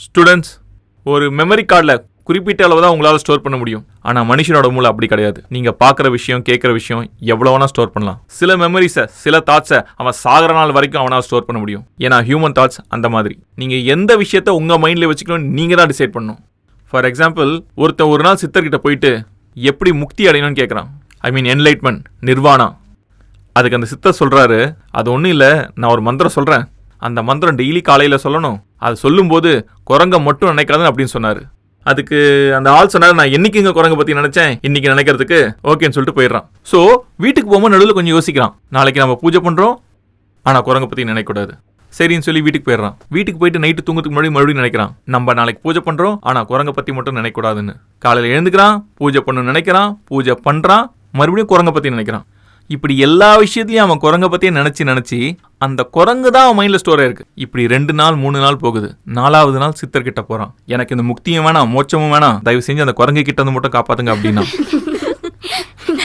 Students, ஒரு memory கார்டில் குறிப்பிட்ட அளவு தான் உங்களால் ஸ்டோர் பண்ண முடியும். ஆனால் மனுஷனோட மூளை அப்படி கிடையாது. நீங்கள் பார்க்குற விஷயம், கேட்குற விஷயம் எவ்வளோ வேணால் ஸ்டோர் பண்ணலாம். சில மெமரிஸை, சில தாட்ஸை அவன் சாகிற நாள் வரைக்கும் அவனால் ஸ்டோர் பண்ண முடியும். ஏன்னா ஹியூமன் தாட்ஸ் அந்த மாதிரி. நீங்கள் எந்த விஷயத்த உங்கள் மைண்டில் வச்சுக்கணும்னு நீங்கள் தான் டிசைட் பண்ணணும். ஃபார் எக்ஸாம்பிள், ஒருத்தன் ஒரு நாள் சித்தர்கிட்ட போயிட்டு எப்படி முக்தி அடையணும்னு கேட்குறான். ஐ மீன் என்லைட்மெண்ட், நிர்வாணா. அதுக்கு அந்த சித்தர் சொல்கிறாரு, அது ஒன்றும் இல்லை, நான் ஒரு மந்திரம் சொல்கிறேன், அந்த மந்திரம் டெய்லி காலையில் சொல்லணும், அது சொல்லும்போது குரங்க மட்டும் நினைக்காதுன்னு அப்படின்னு சொன்னார். அதுக்கு அந்த ஆள் சொன்னார், நான் என்னைக்கு இங்கே குரங்க பற்றி நினச்சேன், இன்னைக்கு நினைக்கிறதுக்கு ஓகேன்னு சொல்லிட்டு போயிடுறான். ஸோ வீட்டுக்கு போகும்போது நடுவில் கொஞ்சம் யோசிக்கிறான், நாளைக்கு நம்ம பூஜை பண்ணுறோம் ஆனால் குரங்க பற்றி நினைக்கக்கூடாது. சரின்னு சொல்லி வீட்டுக்கு போயிடுறான். வீட்டுக்கு போயிட்டு நைட்டு தூங்கத்துக்கு முன்னாடி மறுபடியும் நினைக்கிறான், நம்ம நாளைக்கு பூஜை பண்ணுறோம் ஆனால் குரங்க பற்றி மட்டும் நினைக்கக்கூடாதுன்னு. காலையில் எழுந்துக்கிறான், பூஜை பண்ணு நினைக்கிறான், பூஜை பண்ணுறான், மறுபடியும் குரங்க பற்றி நினைக்கிறான். இப்படி எல்லா விஷயத்தையும் அவன் குரங்க பற்றியே நினச்சி அந்த குரங்கு தான் அவன் மைண்டில் ஸ்டோர் ஆயிருக்கு. இப்படி 2 நாள் 3 நாள் போகுது. 4வது நாள் சித்தர்கிட்ட போகிறான், எனக்கு இந்த முக்தியும் வேணாம், மோட்சமும் வேணாம், தயவு செஞ்சு அந்த குரங்கு கிட்ட வந்து மட்டும் காப்பாற்றுங்க அப்படின்னா